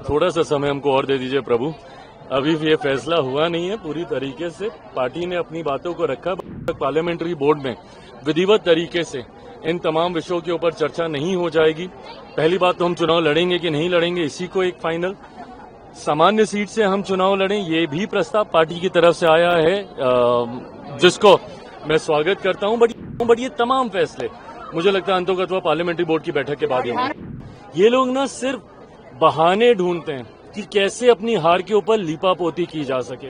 थोड़ा सा समय हमको और दे दीजिए प्रभु। अभी भी ये फैसला हुआ नहीं है पूरी तरीके से। पार्टी ने अपनी बातों को रखा। पार्लियामेंट्री बोर्ड में विधिवत तरीके से इन तमाम विषयों के ऊपर चर्चा नहीं हो जाएगी। पहली बात तो हम चुनाव लड़ेंगे कि नहीं लड़ेंगे, इसी को एक फाइनल। सामान्य सीट से हम चुनाव लड़ें, ये भी प्रस्ताव पार्टी की तरफ से आया है, जिसको मैं स्वागत करता हूं। बट ये तमाम फैसले मुझे लगता है अंतोगत्वा पार्लियामेंट्री बोर्ड की बैठक के बाद ही होंगे। ये लोग ना सिर्फ बहाने ढूंढते हैं कि कैसे अपनी हार के ऊपर लीपापोती की जा सके।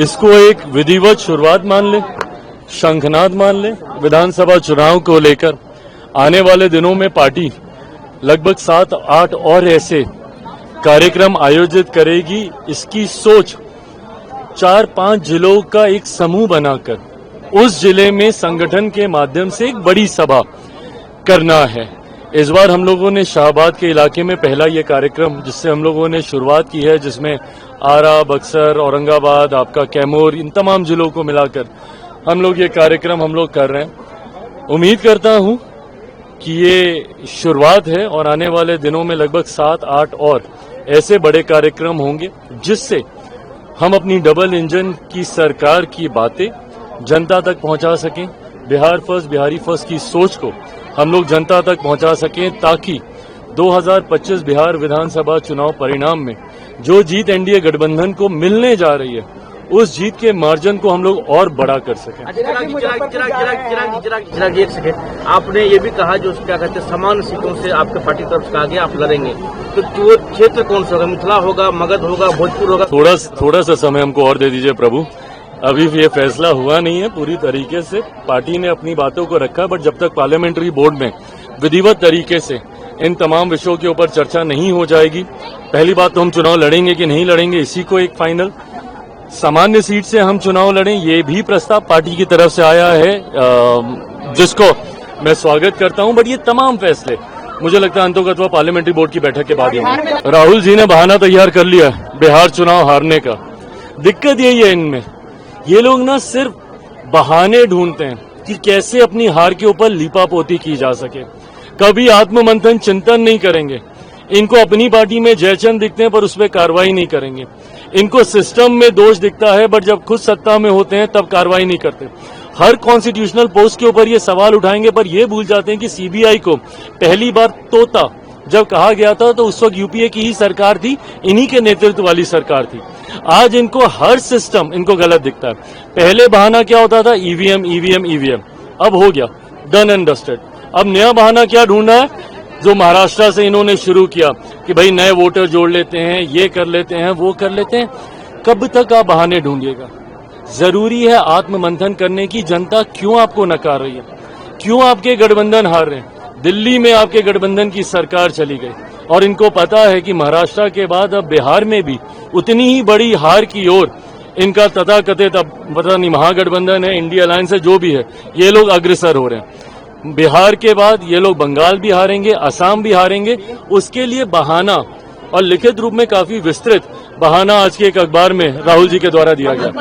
इसको एक विधिवत शुरुआत मान ले, शंखनाद मान ले। विधानसभा चुनाव को लेकर आने वाले दिनों में पार्टी लगभग 7-8 और ऐसे कार्यक्रम आयोजित करेगी। इसकी सोच 4-5 जिलों का एक समूह बनाकर उस जिले में संगठन के माध्यम से एक बड़ी सभा करना है। इस बार हम लोगों ने शाहबाद के इलाके में पहला ये कार्यक्रम जिससे हम लोगों ने शुरुआत की है, जिसमें आरा, बक्सर, औरंगाबाद, आपका कैमूर, इन तमाम जिलों को मिलाकर हम लोग ये कार्यक्रम कर रहे हैं। उम्मीद करता हूं कि ये शुरुआत है और आने वाले दिनों में लगभग 7-8 और ऐसे बड़े कार्यक्रम होंगे जिससे हम अपनी डबल इंजन की सरकार की बातें जनता तक पहुंचा सकें। बिहार फर्स्ट, बिहारी फर्स्ट की सोच को हम लोग जनता तक पहुंचा सकें, ताकि 2025 बिहार विधानसभा चुनाव परिणाम में जो जीत एनडीए गठबंधन को मिलने जा रही है, उस जीत के मार्जिन को हम लोग और बड़ा कर सकें। आपने ये भी कहा जो क्या कहते हैं समान सीटों से आपके पार्टी तरफ से कहा गया आप लड़ेंगे, तो वो क्षेत्र कौन सा होगा? मिथिला होगा, मगध होगा, भोजपुर होगा? थोड़ा सा समय हमको और दे दीजिए प्रभु। अभी भी ये फैसला हुआ नहीं है पूरी तरीके से। पार्टी ने अपनी बातों को रखा। बट जब तक पार्लियामेंट्री बोर्ड में विधिवत तरीके से इन तमाम विषयों के ऊपर चर्चा नहीं हो जाएगी, पहली बात तो हम चुनाव लड़ेंगे कि नहीं लड़ेंगे, इसी को एक फाइनल। सामान्य सीट से हम चुनाव लड़ें, ये भी प्रस्ताव पार्टी की तरफ से आया है, जिसको मैं स्वागत करता हूं। बट ये तमाम फैसले मुझे लगता है अंतोगत्वा पार्लियामेंट्री बोर्ड की बैठक के बाद ही होंगे। राहुल जी ने बहाना तैयार कर लिया बिहार चुनाव हारने का। दिक्कत यही है इनमें, ये लोग ना सिर्फ बहाने ढूंढते हैं कि कैसे अपनी हार के ऊपर लीपापोती की जा सके। कभी आत्ममंथन चिंतन नहीं करेंगे। इनको अपनी पार्टी में जयचंद दिखते हैं पर उस पर कार्रवाई नहीं करेंगे। इनको सिस्टम में दोष दिखता है बट जब खुद सत्ता में होते हैं तब कार्रवाई नहीं करते। हर कॉन्स्टिट्यूशनल पोस्ट के ऊपर ये सवाल उठाएंगे पर ये भूल जाते हैं कि सीबीआई को पहली बार तोता जब कहा गया था तो उस वक्त यूपीए की ही सरकार थी, इन्हीं के नेतृत्व वाली सरकार थी। आज इनको हर सिस्टम इनको गलत दिखता है। पहले बहाना क्या होता था? EVM EVM EVM. अब हो गया डन एंड डस्टेड। अब नया बहाना क्या ढूंढना है, जो महाराष्ट्र से इन्होंने शुरू किया कि भाई नए वोटर जोड़ लेते हैं, ये कर लेते हैं, वो कर लेते हैं। कब तक आप बहाने ढूंढिएगा? जरूरी है आत्ममंथन करने की। जनता क्यों आपको नकार रही है? क्यों आपके गठबंधन हार रहे हैं? दिल्ली में आपके गठबंधन की सरकार चली गई और इनको पता है कि महाराष्ट्र के बाद अब बिहार में भी उतनी ही बड़ी हार की ओर इनका तथाकथित, अब पता नहीं महागठबंधन है, इंडिया अलायंस है, जो भी है, ये लोग अग्रसर हो रहे हैं। बिहार के बाद ये लोग बंगाल भी हारेंगे, असम भी हारेंगे। उसके लिए बहाना और लिखित रूप में काफी विस्तृत बहाना आज के एक अखबार में राहुल जी के द्वारा दिया गया।